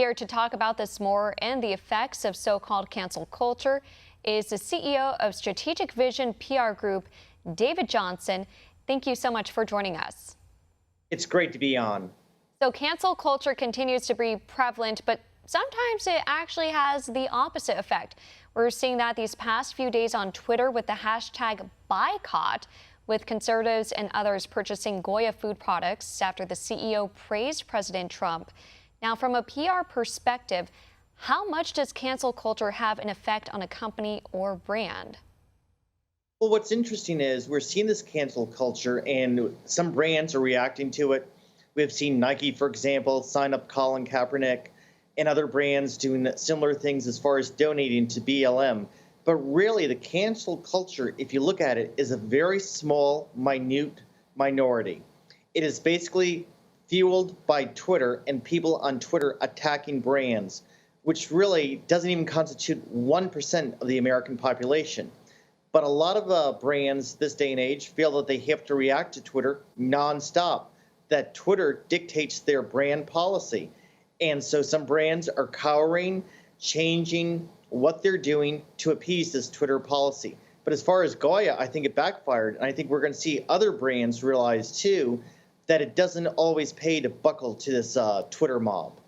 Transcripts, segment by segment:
Here to talk about this more and the effects of so-called cancel culture is the CEO of Strategic Vision PR Group, David Johnson. Thank you so much for joining us. It's great to be on. So cancel culture continues to be prevalent, but sometimes it actually has the opposite effect. We're seeing that these past few days on Twitter with the hashtag Boycott, with conservatives and others purchasing Goya food products after the CEO praised President Trump. Now, from a PR perspective, how much does cancel culture have an effect on a company or brand? Well, what's interesting is we're seeing this cancel culture, and some brands are reacting to it. We've seen Nike, for example, sign up Colin Kaepernick, and other brands doing similar things as far as donating to BLM. But really, the cancel culture, if you look at it, is a very small, minute minority. It is basically fueled by Twitter and people on Twitter attacking brands, which really doesn't even constitute 1% of the American population. But a lot of brands this day and age feel that they have to react to Twitter nonstop, that Twitter dictates their brand policy. And so some brands are cowering, changing what they're doing to appease this Twitter policy. But as far as Goya, I think it backfired. And I think we're going to see other brands realize, too, that it doesn't always pay to buckle to this Twitter mob.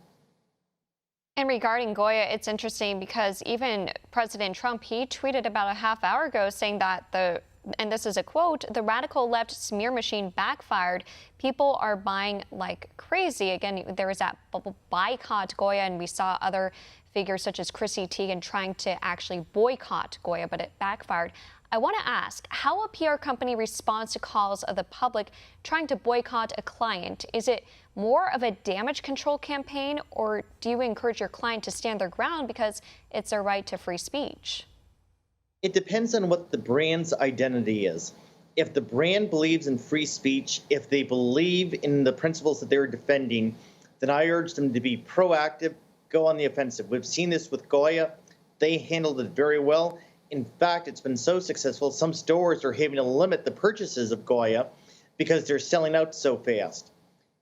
And regarding Goya, it's interesting because even President Trump, he tweeted about a half hour ago saying that and this is a quote, the radical left smear machine backfired. People are buying like crazy. Again, there was that boycott Goya, and we saw other figures such as Chrissy Teigen trying to actually boycott Goya, but it backfired. I want to ask how a PR company responds to calls of the public trying to boycott a client. Is it more of a damage control campaign, or do you encourage your client to stand their ground because it's their right to free speech? It depends on what the brand's identity is. If the brand believes in free speech, if they believe in the principles that they're defending, then I urge them to be proactive, go on the offensive. We've seen this with Goya. They handled it very well. In fact, it's been so successful, some stores are having to limit the purchases of Goya because they're selling out so fast.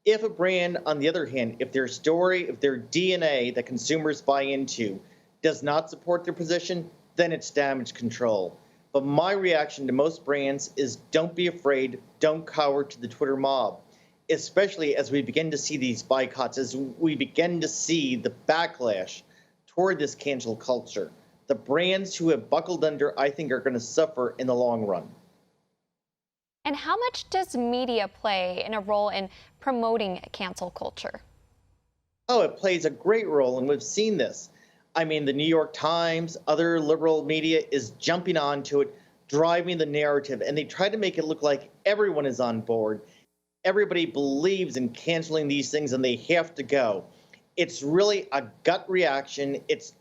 If a brand, on the other hand, if their story, if their DNA that consumers buy into does not support their position, then it's damage control. But my reaction to most brands is don't be afraid, don't cower to the Twitter mob, especially as we begin to see these boycotts, as we begin to see the backlash toward this cancel culture. The brands who have buckled under, I think, are going to suffer in the long run. And how much does media play in a role in promoting cancel culture? Oh, it plays a great role, and we've seen this. I mean, the New York Times, other liberal media is jumping onto it, driving the narrative, and they try to make it look like everyone is on board. Everybody believes in canceling these things, and they have to go. It's really a gut reaction. It's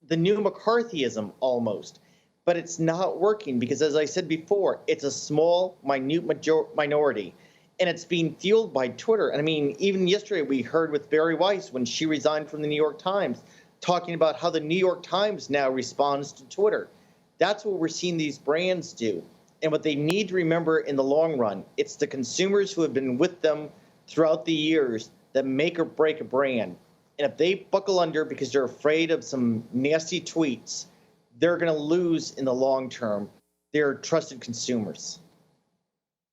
the new McCarthyism almost, but it's not working because, as I said before, it's a small, minute minority, and it's being fueled by Twitter. And I mean, even yesterday we heard with Barry Weiss when she resigned from the New York Times, talking about how the New York Times now responds to Twitter. That's what we're seeing these brands do. And what they need to remember in the long run, it's the consumers who have been with them throughout the years that make or break a brand. And if they buckle under because they're afraid of some nasty tweets, they're going to lose in the long term. They're trusted consumers.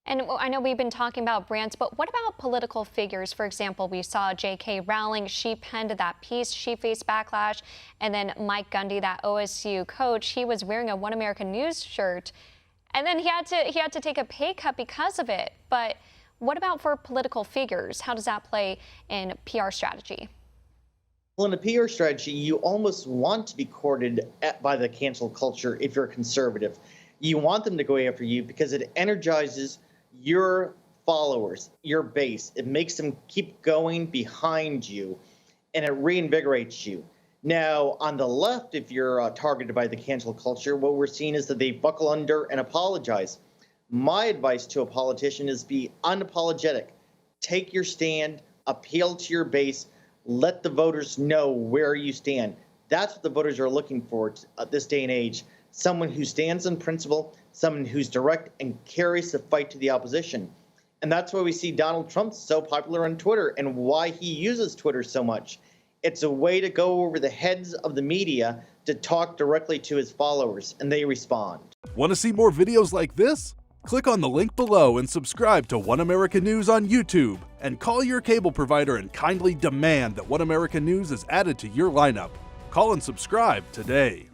And I know we've been talking about brands, but what about political figures? For example, we saw J.K. Rowling. She penned that piece. She faced backlash. And then Mike Gundy, that OSU coach, he was wearing a One American News shirt. And then he had to take a pay cut because of it. But what about for political figures? How does that play in PR strategy? Well, in a PR strategy, you almost want to be courted by the cancel culture if you're a conservative. You want them to go after you because it energizes your followers, your base. It makes them keep going behind you, and it reinvigorates you. Now, on the left, if you're targeted by the cancel culture, what we're seeing is that they buckle under and apologize. My advice to a politician is be unapologetic. Take your stand, appeal to your base, let the voters know where you stand. That's what the voters are looking for this day and age. Someone who stands in principle, someone who's direct and carries the fight to the opposition. And that's why we see Donald Trump so popular on Twitter and why he uses Twitter so much. It's a way to go over the heads of the media to talk directly to his followers, and they respond. Want to see more videos like this? Click on the link below and subscribe to One American News on YouTube, and call your cable provider and kindly demand that One American News is added to your lineup. Call and subscribe today.